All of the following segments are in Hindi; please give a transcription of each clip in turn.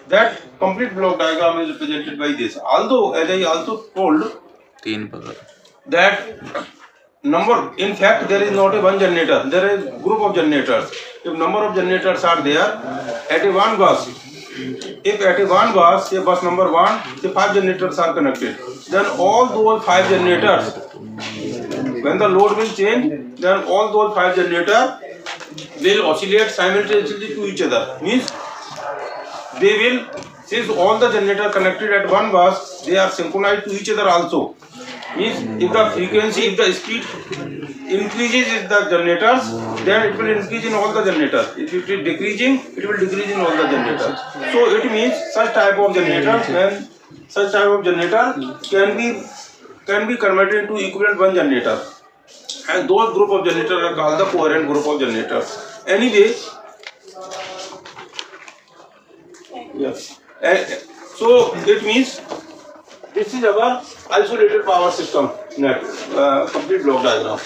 that complete block diagram is represented by this. Although, as I also told, that number, in fact, there is not a one generator, there is group of generators. If number of generators are there at a one bus, if at a one bus, say bus number 1, the 5 generators are connected, then all those 5 generators, when the load will change, then all those 5 generators will oscillate simultaneously to each other. Means they will, since all the generators connected at one bus, they are synchronized to each other also. Means if the frequency, if the speed increases in the generators, then it will increase in all the generators. If it is decreasing, it will decrease in all the generators. So it means such type of generators, when such type of generator can be converted into equivalent one generator, and those group of generators are called the coherent group of generators. Anyway, yes. So it means this is our isolated power system net, complete block diagram.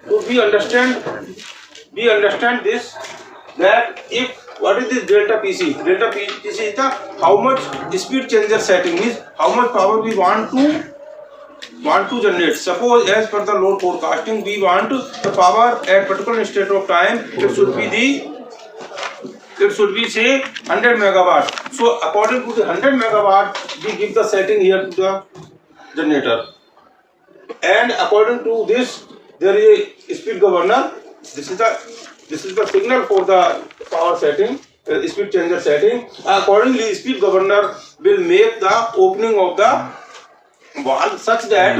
So we understand this, that if what is this delta PC? Delta PC is the how much speed changer setting, means how much power we want to generate. Suppose as per the load forecasting, we want the power at particular state of time, it should be say 100 megawatt. So according to the 100 megawatt, we give the setting here to the generator, and according to this there is a speed governor. This is the signal for the power setting, speed changer setting. Accordingly, speed governor will make the opening of the valve such that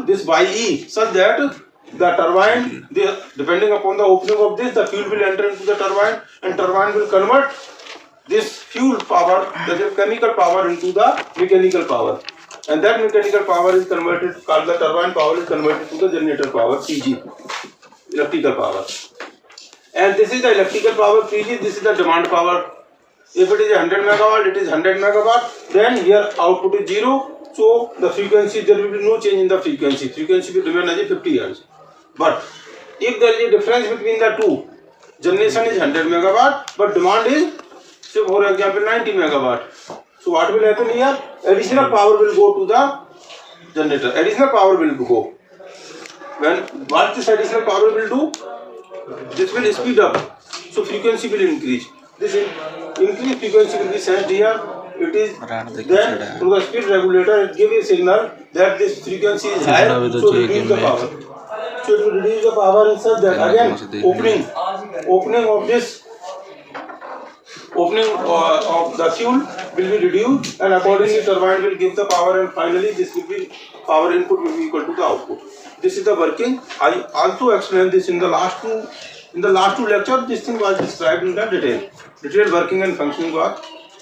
this by E, such that the turbine, depending upon the opening of this, the fuel will enter into the turbine, and turbine will convert this fuel power, the chemical power, into the mechanical power, and that mechanical power is converted, called the turbine power, is converted to the generator power, PG, electrical power. And this is the electrical power, PG, this is the demand power. If it is 100 megawatt, it is 100 megawatt, then here output is 0, so the frequency, there will be no change in the frequency, frequency will remain as 50 Hz. But if there is a difference between the two, generation is 100 megawatt, but demand is, say for example, 90 megawatt. So what will happen here? Additional power will go to the generator. Additional power will go. When what this additional power will do? This will speed up. So frequency will increase. This increased frequency will be sent here. It is then through the speed regulator, it gives a signal that this frequency is high, so reduce the power. So it will reduce the power in such that again opening of this of the fuel will be reduced, and accordingly turbine will give the power, and finally this will be power input will be equal to the output. This is the working. I also explained this in the last two lectures. This thing was described in the detail. Detailed working and functioning was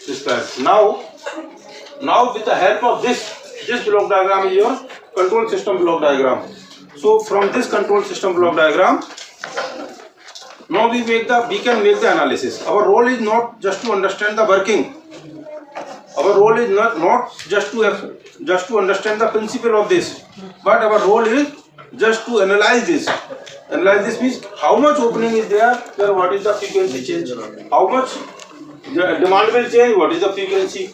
described. Now with the help of this block diagram is your control system block diagram. So from this control system block diagram, now we can make the analysis. Our role is not just to understand the working. Our role is not just to understand the principle of this, but our role is just to analyze this. Analyze this means how much opening is there, what is the frequency change, how much demand will change, what is the frequency,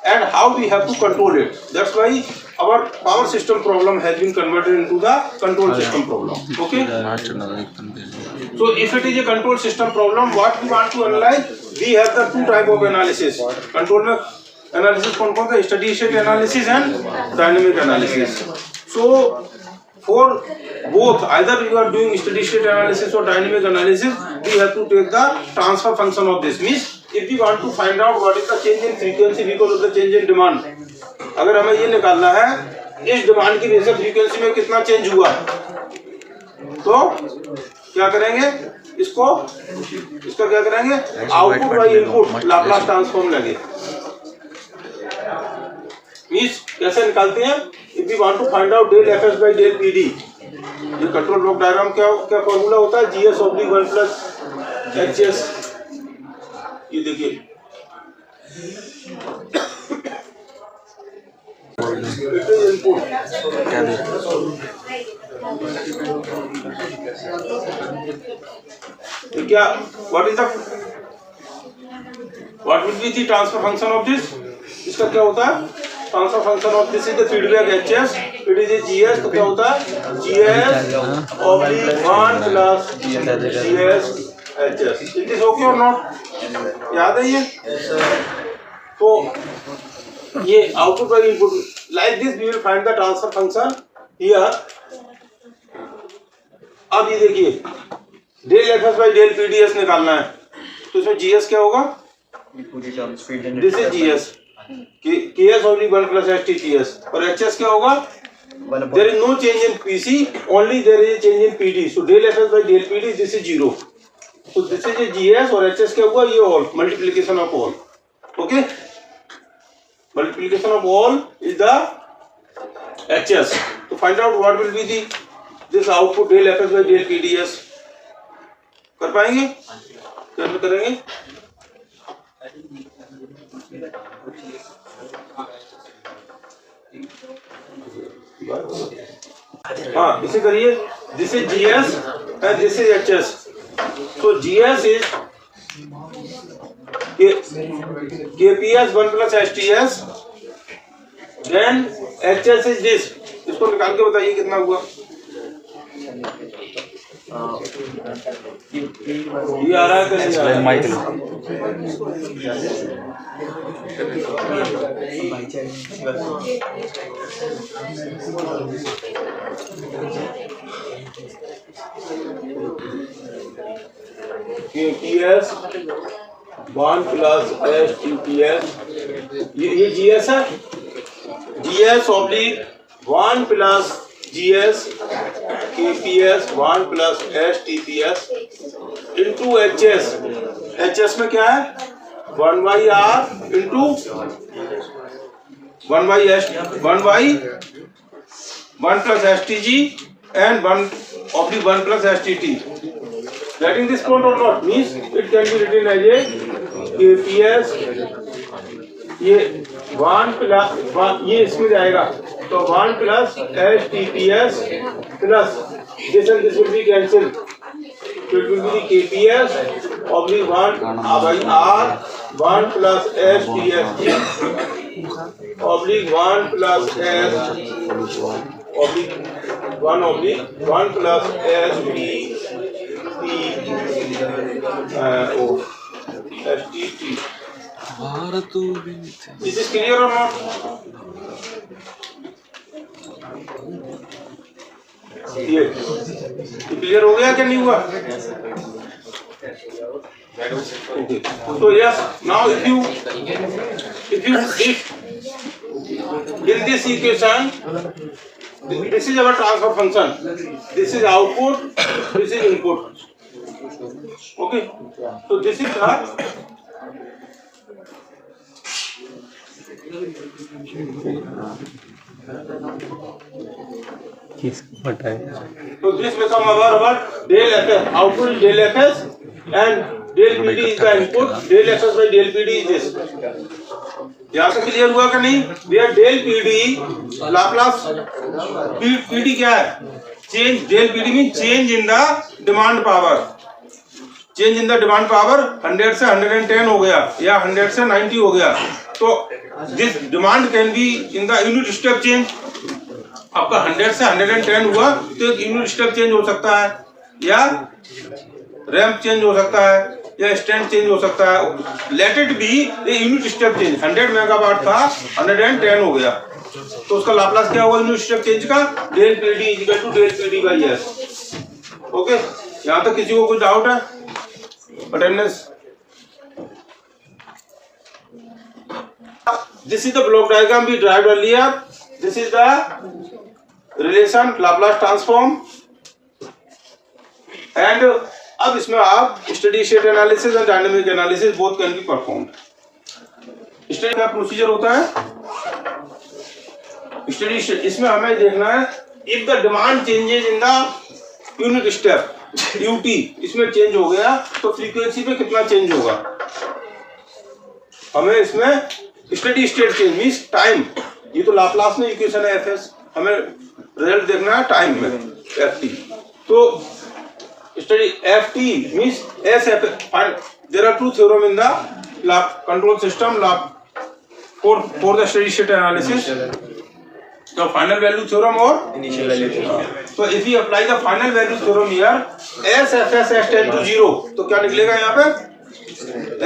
and how we have to control it. That's why our power system problem has been converted into the control system problem. Okay. So if it is a control system problem, what we want to analyze, we have the two type of analysis. Control analysis कौन कौन सा? Steady state analysis and dynamic analysis. So for both, either you are doing steady state analysis or dynamic analysis, we have to take the transfer function of this. Means if we want to find out what is the change in frequency because of the change in demand, अगर हमें ये निकालना है इस डिमांड की वजह से फ्रीक्वेंसी में कितना चेंज हुआ, तो क्या करेंगे, इसका क्या करेंगे, output by input Laplace transform लेंगे. मींस कैसे निकालते हैं? If we want to find out del FS by del PD, ये कंट्रोल ब्लॉक डायग्राम क्या फॉर्मूला होता है? GS oblique 1 plus HS. ये देखिए इनपुट क्या, what is the what will be the transfer function of this? इसका क्या होता है? Transfer function of this is the feedback HS, it is a GS, तो क्या होता है? GS oblique 1 plus GS HS. Is this okay और नॉट? याद है ये? तो ये output by input, like this we will find the transfer function here. अब ये देखिए del FS by del PDS निकालना है, तो इसमें जीएस क्या होगा? This is GS KS only 1 plus STPS, और एचएस क्या होगा? There is no change in PC, only there is change in PD, so del FS by del PD this is 0, so this is a GS और HS क्या हुआ? ये all multiplication of all, okay? Multiplication of all is the HS. To find out what will be the this output del FS by del PDS, कर पाएंगे? कैसे करेंगे? हाँ इसे करिए। This is GS and this is HS. So GS is KPS 1 plus STS, then HS is this। इसको निकाल के बताइए कितना हुआ? ये आ रहा है कैसे आ रहा KPS 1 प्लस STPS, ये GS है, GS oblique 1 plus GS KPS 1 plus STPS into HS। HS में क्या है? 1 by R into 1 by 1 plus STG and 1 plus STT. Getting this point or not? Means it can be written as a KPS, ये 1 प्लस ये इसमें जाएगा, तो 1 plus STPS plus this and this will be cancelled, so it will be the KPS oblique 1 by R 1 plus STSG oblique 1 plus S oblique 1 plus STT. Is this clear or not? ये क्लियर हो गया क्या नहीं हुआ? Okay. So yes, now if you in this equation, this is our transfer function, this is output, this is input. Okay, so this is the so this become our del fs, output is del fs and del pd is the input, del fs by del pd is this. यहाँ से क्लियर हुआ कि नहीं? Where del pd Laplace pd क्या है? Change del pd means change in the demand power. Change in the demand power 100 से 110 हो गया या 100 से 90 हो गया, तो this demand can be in the unit step change. आपका 100 से 110 हुआ तो एक यूनिट स्टेप चेंज हो सकता है, या रैंप चेंज हो सकता है, या स्टैंड चेंज हो सकता है। Let it be a unit step change. 100 megawatt था 110 हो गया, तो उसका लाप्लास क्या होगा यूनिट स्टेप चेंज का? Del PD equal to del PD by S. Okay, यहाँ तक किसी को कोई डाउट है? Attendance. This is the block diagram we derived earlier. This is the relation Laplace transform, and अब इसमें आप steady state analysis and dynamic analysis both can be performed. Steady का प्रोसीजर होता है स्टेडी स्टेट, इसमें हमें देखना है if the demand changes in the unit step UT, इसमें चेंज हो गया तो फ्रीक्वेंसी पे कितना चेंज होगा। हमें इसमें steady state change means time, ये तो लाप्लास में इक्वेशन है एफएस, हमें रिजल्ट देखना है टाइम में एफटी। तो study FT means S F, there are two theorem in the control system for the steady state analysis. So final value theorem or initial value theorem. So if we apply the final value theorem here, SFS S tend to 0, तो क्या निकलेगा यहाँ पे?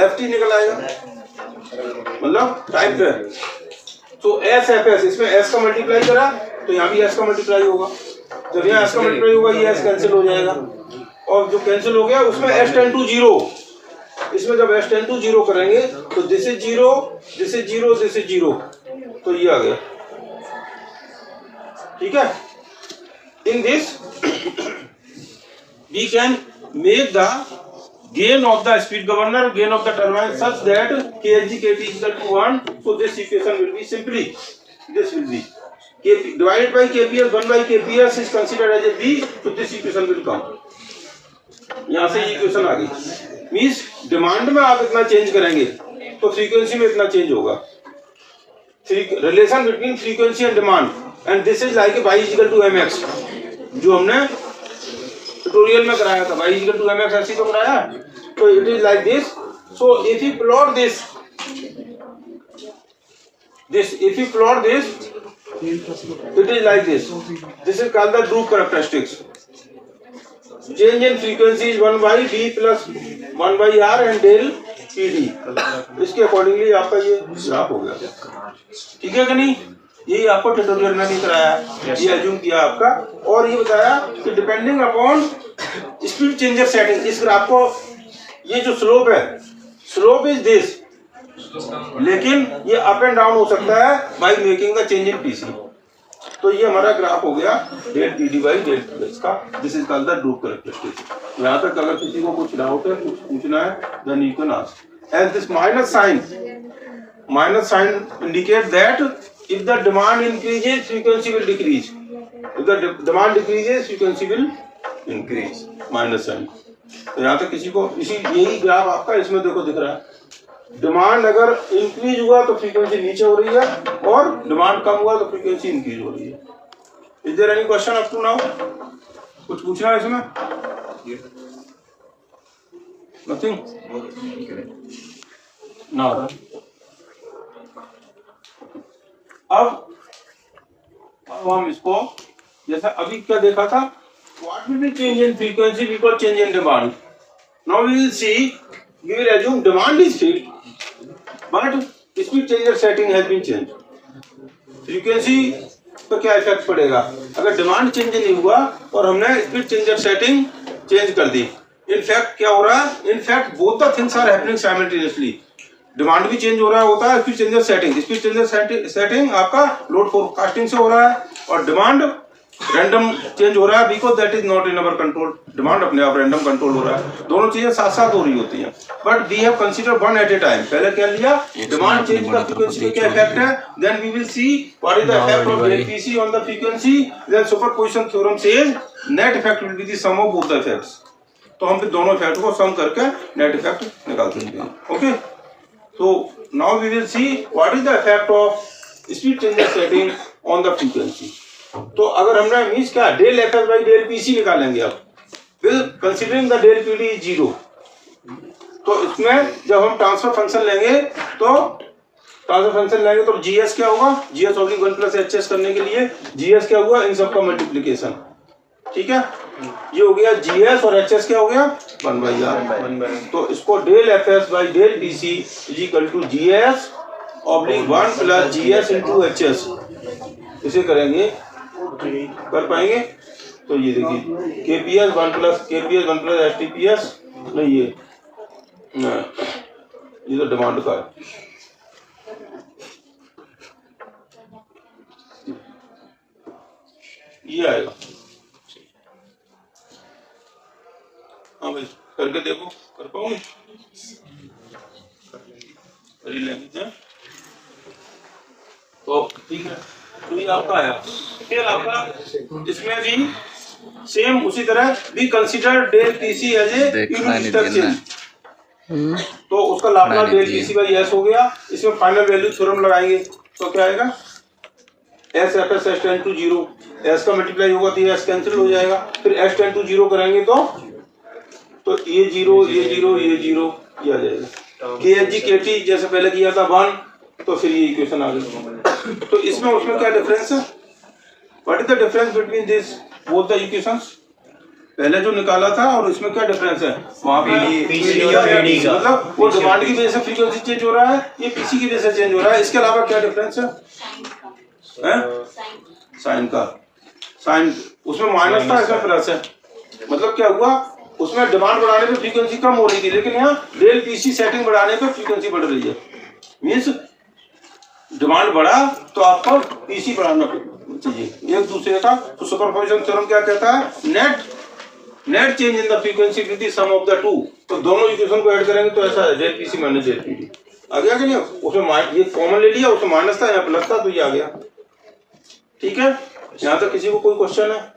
FT निकल आएगा, मतलब टाइप पे। तो SFS, इसमें S का मल्टीप्लाई करा तो यहाँ भी S का मल्टीप्लाई होगा, जब यहाँ S का मल्टीप्लाई होगा ये S कैंसिल हो जाएगा, और जो कैंसिल हो गया उसमें S टेंड टू 0, इसमें जब S टेंड टू 0 करेंगे तो this is 0, this is 0, this is 0, तो ये आ गया, ठीक है। In this we can make the gain of the speed governor, gain of the turbine such that kg kt is equal to 1, so this equation will be simply, this will be kp divided by kps, 1 by kps is considered as a b, so this equation will come, यहाँ से इक्वेशन आ गई। मीन्स डिमांड में आप इतना चेंज करेंगे तो फ्रीक्वेंसी में इतना चेंज होगा, relation between frequency and demand, and this is like y is equal to mx, जो हमने ट्यूटोरियल में कराया था, y is equal to mx ऐसे तो कराया, तो it is like this. So if you plot this if you plot this, it is like this, this is called the Drude characteristics. Change in frequency is 1 by d plus 1 by r and del pd, इसके अकॉर्डिंगली आपका ये ग्राफ हो गया, ठीक है कि नहीं? यही आपको ट्यूटोरियल में नहीं कराया, ये अज्यूम किया आपका, और ये बताया कि depending upon speed changer setting, इस ग्राफ को, ये जो स्लोप है, स्लोप इज दिस, लेकिन ये अप एंड डाउन हो सकता है by making the change in PC. तो ये हमारा ग्राफ हो गया del PD by del PS का, this is called the droop characteristics. यहाँ तक अगर किसी को कुछ डाउट है, कुछ पूछना है, then you can ask. And this minus sign indicate that if the demand increases, frequency will decrease, if the demand decreases, frequency will increase, minus sign. तो यहाँ तक किसी को, इसी यही ग्राफ आपका इसमें देखो दिख रहा है, डिमांड अगर इंक्रीज हुआ तो फ्रीक्वेंसी नीचे हो रही है, और डिमांड कम हुआ तो फ्रीक्वेंसी इंक्रीज हो रही है। Is there any question up to now? कुछ पूछना है इसमें? Nothing now. अब हम इसको, जैसा अभी क्या देखा था, what will be change in frequency because change in demand. Now we will see, we will assume demand is fixed but speed changer setting has been changed। Frequency पर क्या इफेक्ट पड़ेगा अगर डिमांड चेंज नहीं हुआ और हमने स्पीड चेंजर सेटिंग चेंज कर दी? इनफैक्ट क्या हो रहा है, in fact both the things are happening simultaneously. Demand भी चेंज हो रहा होता है, स्पीड चेंजर सेटिंग आपका लोड फोरकास्टिंग से हो रहा है, और डिमांड रैंडम चेंज हो रहा है, because that is not in our control. Demand अपने आप रैंडम कंट्रोल हो रहा है, दोनों चीजें साथ साथ हो रही होती हैं, but we have consider one at a time. पहले क्या लिया, डिमांड चेंज का फ्रीक्वेंसी पे क्या इफेक्ट है, then we will see what is the effect of LPC on the frequency, then superposition theorem says net effect will be the sum of both the effects. तो हम फिर दोनों इफेक्ट को सम करके नेट इफेक्ट निकाल सकते हैं। Okay, so now we will see what is the effect of speed changer setting on the frequency। तो अगर हमने मीन्स क्या del F S by del P C निकालेंगे अब, will considering the del P D is 0। तो इसमें जब हम ट्रांसफर फंक्शन लेंगे तो जीएस क्या होगा, GS oblique 1 plus H S करने के लिए जीएस क्या हुआ, इन सबका मल्टीप्लीकेशन, ठीक है। ये हो गया जीएस और एचएस क्या हो गया 1 बाई आर। तो इसको del F S by del D C is equal to GS oblique 1 plus GS into HS, इसे करेंगे, कर पाएंगे? तो ये देखिए केपीएस 1 प्लस एचटीपीएस, नहीं ये तो डिमांड का है। ये आएगा, हाँ भाई करके देखो, कर पाओगे? कर ही लेंगे, तो ठीक है। तो ये आपका आया, फिर आपका इसमें भी सेम उसी तरह भी consider del PC as a unit change, तो उसका Laplace del PC by S हो गया। इसमें फाइनल वैल्यू थ्योरम लगाएंगे तो क्या आएगा, S F S tend to 0, S का मल्टीप्लाई होगा तो एस कैंसिल हो जाएगा, फिर एस टेंड टू 0 करेंगे तो ये 0 ये 0 ये 0 ये आ जाएगा। KHG KT जैसे पहले किया था 1, तो फिर ये इक्वेशन आ गई। तो इसमें उसमें क्या डिफरेंस है? What is the difference between this both the equations? पहले जो निकाला था और इसमें क्या डिफरेंस है? वहाँ पे मतलब वो डिमांड की वजह से फ्रीक्वेंसी चेंज हो रहा है, ये पीसी की वजह से चेंज हो रहा है। इसके अलावा क्या डिफरेंस है? साइन का, साइन उसमें माइनस था, इसमें प्लस है। मतलब क्या हुआ? उसमें डिमांड बढ़ाने पे फ्रीक्वेंसी कम हो रही थी, लेकिन यहाँ डेल पीसी सेटिंग बढ़ाने पे फ्रीक्वेंसी बढ़ रही है। मीन्स डिमांड बढ़ा तो आपको पीसी बढ़ाना चाहिए एक दूसरे का। तो सुपरपोजिशन थ्योरम क्या कहता है? Net change in the frequency with the sum of the two. तो दोनों इक्वेशन को ऐड करेंगे तो ऐसा है del PC minus del PD आ गया कि नहीं? उसमें ये कॉमन ले लिया, उसमें माइनस था, यहाँ प्लस था, तो ये आ गया। ठीक है, यहाँ तक किसी को कोई क्वेश्चन है?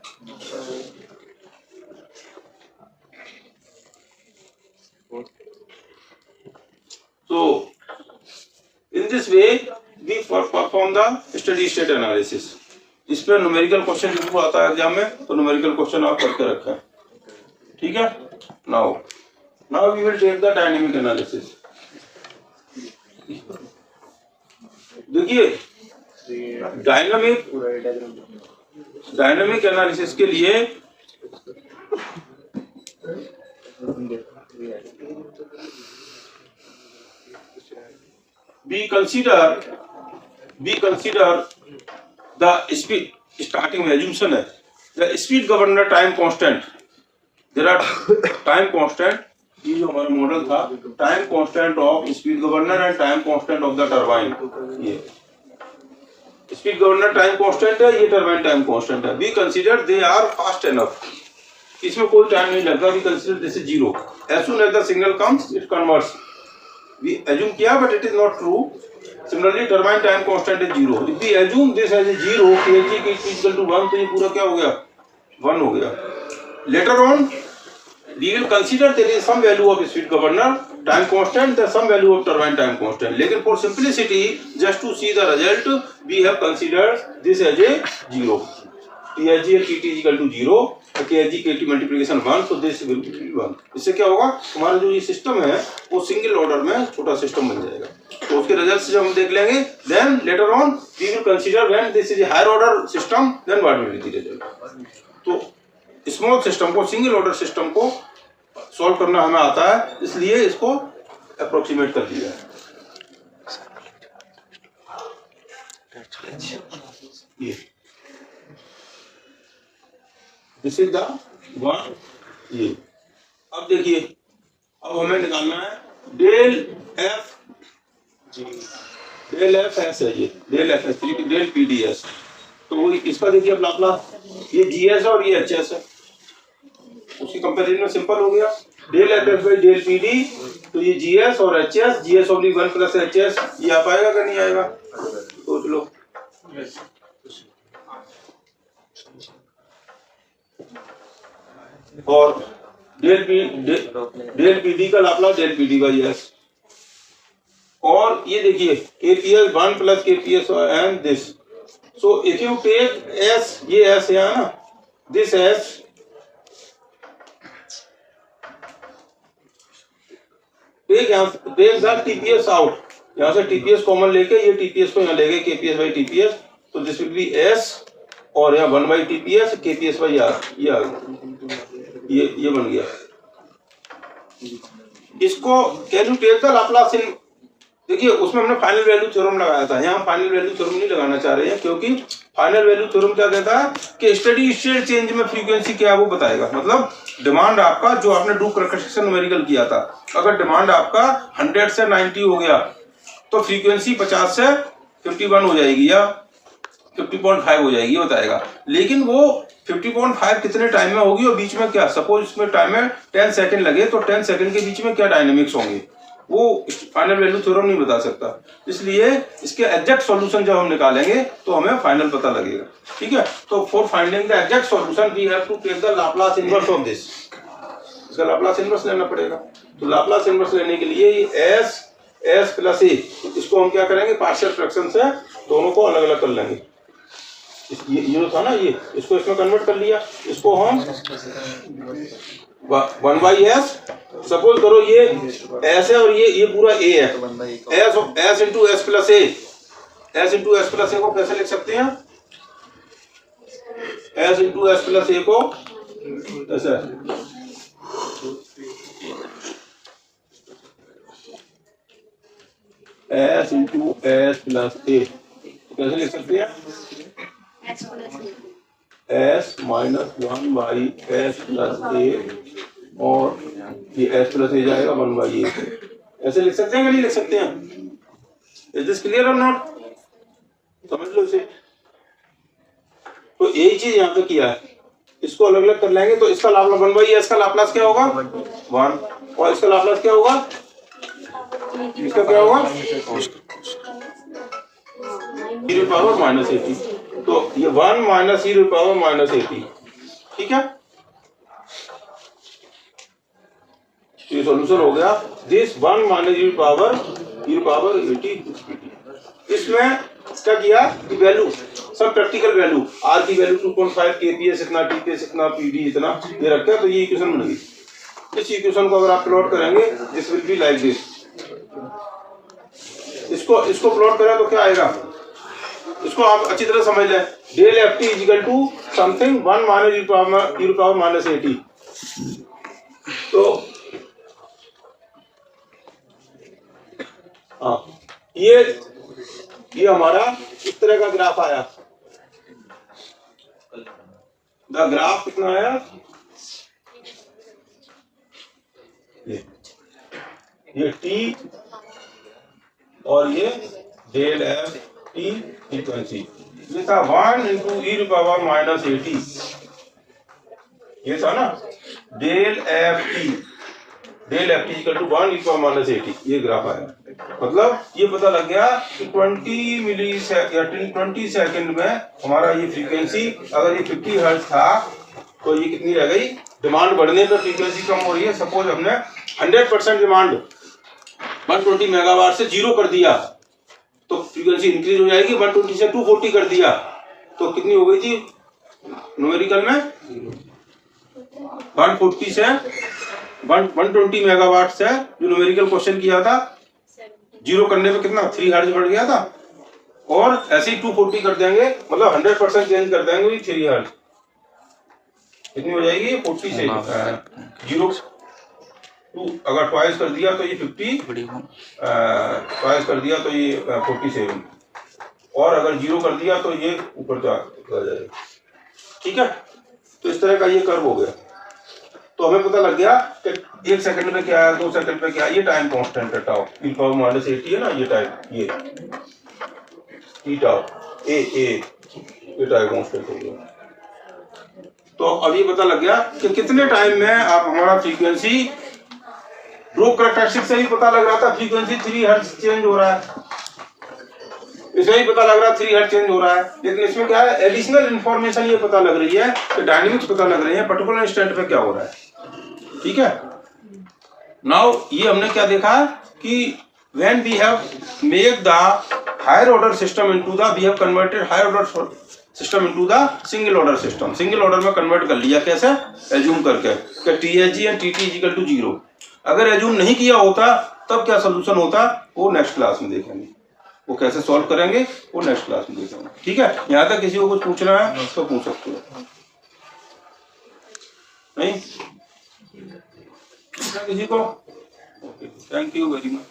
So in this way we perform the steady state analysis. इस पर न्यूमेरिकल क्वेश्चन किसी को आता है एग्जाम में तो न्यूमेरिकल क्वेश्चन आप करके रखें। ठीक है, now we will take the dynamic analysis. देखिए डायनेमिक एनालिसिस के लिए we consider the speed. Starting में assumption है the speed governor time constant. There are time constant. ये जो हमारा मॉडल था, time constant of speed governor and time constant of the turbine. ये speed governor time constant है, ये turbine time constant है. We consider they are fast enough. इसमें कोई टाइम नहीं लगता. We consider this is 0. As soon as the signal comes, it converts. We assume किया, but it is not true. Similarly, turbine time constant is 0. If we assume this as a 0, KG is equal to 1, तो ये पूरा क्या हो गया? 1 हो गया. Later on, we will consider there is some value of speed governor time constant, there is some value of turbine time constant. लेकिन for simplicity, just to see the result, we have considered this as a 0. THG and TT is equal to 0. KHG KT multiplication 1, so this will be 1. इससे क्या होगा? हमारा जो ये सिस्टम है वो सिंगल ऑर्डर में छोटा सिस्टम बन जाएगा। तो उसके रिजल्ट्स जब हम देख लेंगे, then later on we will consider when this is a higher order system, then what will be the result. तो स्मॉल सिस्टम को, सिंगल ऑर्डर सिस्टम को सॉल्व करना हमें आता है, इसलिए इसको अप्रोक्सीमेट कर दिया है। ये दिस इज द वन। ये अब देखिए, अब हमें निकालना है डेल एफ एस है, ये del F S del P D S. तो इसका देखिए अब लाप्लास, ये जी एस और ये एच एस है, उसकी कंपेरिजन में सिंपल हो गया। Del F S by del P D, तो ये जी एस और H S, G S oblique 1 plus H S, ये आ पाएगा कि नहीं आएगा? सोच लो। और डेल पी डी का Laplace del P D by S. और ये देखिए KPS 1 plus KPS and this. So if you take S, ये एस है ना, this S, take the TPS out, यहाँ से TPS कॉमन लेके ये TPS को यहाँ ले गए KPS बाई TPS, तो दिस विल बी एस और यहाँ 1 by TPS KPS by R, ये आ गया, ये बन गया। इसको can you take the Laplace in, देखिए उसमें हमने फाइनल वैल्यू थ्योरम लगाया था, यहाँ फाइनल वैल्यू थ्योरम नहीं लगाना चाह रहे हैं, क्योंकि फाइनल वैल्यू थ्योरम क्या कहता है कि स्टेडी स्टेट चेंज में फ्रीक्वेंसी क्या है वो बताएगा। मतलब डिमांड आपका, जो आपने डू कंस्ट्रक्शन न्यूमेरिकल किया था, अगर डिमांड आपका 100 से 90 हो गया तो फ्रीक्वेंसी 50 से 51 हो जाएगी या 50.5 हो जाएगी, बताएगा। लेकिन वो 50.5 कितने टाइम में होगी और बीच में क्या, सपोज इसमें टाइम में 10 सेकंड लगे तो 10 सेकंड के बीच में क्या डायनेमिक्स होंगे, वो फाइनल वैल्यू थ्योरम नहीं बता सकता। इसलिए इसके एग्जैक्ट सॉल्यूशन जब हम निकालेंगे तो हमें फाइनल पता लगेगा। ठीक है, तो for finding the exact solution we have to take the Laplace inverse of this. इसका लाप्लास इनवर्स लेना पड़ेगा। तो लाप्लास इनवर्स लेने के लिए एस प्लस ए, इसको हम क्या करेंगे, पार्शियल फ्रैक्शन से दोनों को अलग अलग कर लेंगे। ये जो था ना, ये इसको इसमें कन्वर्ट कर लिया, इसको हम 1 बाई एस, सपोज करो ये एस है और ये पूरा ए है, S into S plus A, S into S plus A को कैसे लिख सकते हैं? S into S plus A को ऐसा S into S plus A कैसे लिख सकते हैं? S minus 1 by S plus A और ये एस प्लस ए जाएगा 1 बाई ए, ऐसे लिख सकते हैं कि नहीं लिख सकते हैं? इज दिस क्लियर और नॉट? समझ लो इसे। तो एक चीज यहाँ पे किया है, इसको अलग अलग कर लेंगे तो इसका लाप्लास 1 बाई एस का लाप्लास क्या होगा? 1, और इसका लाप्लास क्या होगा? इसका क्या होगा? e पावर माइनस 80, तो ये 1 माइनस e पावर माइनस 80, ठीक है? ये सॉल्यूशन हो गया। This 1 minus e power 80। इसमें क्या किया कि वैल्यू, सब प्रैक्टिकल वैल्यू, आर की वैल्यू 2.5, केपीएस इतना, टीपीएस इतना, पीडी इतना, ये रखा तो ये इक्वेशन बन गई। इस इक्वेशन को अगर आप प्लॉट करेंगे, this will be like this. इसको प्लॉट करें तो क्या आएगा? इसको आप अच्छी तरह समझ लें। Del F T is equal to something 1 minus e power minus 80। तो हाँ, ये हमारा इस तरह का ग्राफ आया। द ग्राफ कितना आया? ये टी और ये डेल एफ टी फ्रीक्वेंसी, ये था 1 इंटू ई पावर माइनस 80, ये था ना del F T equal to 1 e power minus 80, ये ग्राफ आया। मतलब ये पता लग गया कि 20 सेकंड में हमारा ये फ्रीक्वेंसी, अगर ये 50 हर्ट्ज था तो ये कितनी रह गई? डिमांड बढ़ने पर फ्रीक्वेंसी कम हो रही है। सपोज हमने 100% डिमांड 120 मेगावाट से 0 कर दिया तो फ्रीक्वेंसी इंक्रीज हो जाएगी। 120 से 240 कर दिया तो कितनी हो गई थी न्यूमेरिकल में? 140 से 120 मेगावाट से जो न्यूमेरिकल क्वेश्चन किया था, 0 करने पे कितना 3 हर्ट्ज बढ़ गया था, और ऐसे ही 240 कर देंगे, मतलब 100% चेंज कर देंगे, 3 हर्ट्ज कितनी हो जाएगी? 40 से 0 2, अगर ट्वाइस कर दिया तो ये 50, ट्वाइस कर दिया तो ये 47, और अगर 0 कर दिया तो ये ऊपर चला जाएगा। ठीक है, तो इस तरह का ये कर्व हो गया। तो हमें पता लग गया कि 1 सेकंड में क्या है, 2 सेकंड में क्या है, ये टाइम कांस्टेंट है टाउ, e पावर माइनस 80 है ना, ये टाइम, ये टाउ ये टाइम कांस्टेंट हो गया। तो अब ये पता लग गया कि कितने टाइम में आप हमारा फ्रीक्वेंसी, ड्रूप कैरेक्टरिस्टिक से ही पता लग रहा था फ्रीक्वेंसी 3 हर्ट्ज चेंज हो रहा है, इसमें ही पता लग रहा है 3 हर्ट्ज चेंज हो रहा है। लेकिन इसमें क्या है, एडिशनल इंफॉर्मेशन ये पता लग रही है कि डायनेमिक्स पता लग रही है, पर्टिकुलर इंस्टेंट पे क्या हो रहा है। ठीक है, नाउ ये हमने क्या देखा कि when we have make the higher order system into the, we have converted higher order system into the single order system, single order में कन्वर्ट कर लिया। कैसे? एज्यूम करके कि TSG and TT is equal to 0। अगर एज्यूम नहीं किया होता तब क्या सोल्यूशन होता, वो नेक्स्ट क्लास में देखेंगे, वो कैसे सॉल्व करेंगे वो नेक्स्ट क्लास में देखेंगे। ठीक है, यहाँ तक किसी को कुछ पूछना है तो पूछ सकते हो, नहीं किसी को? Okay, thank you very much.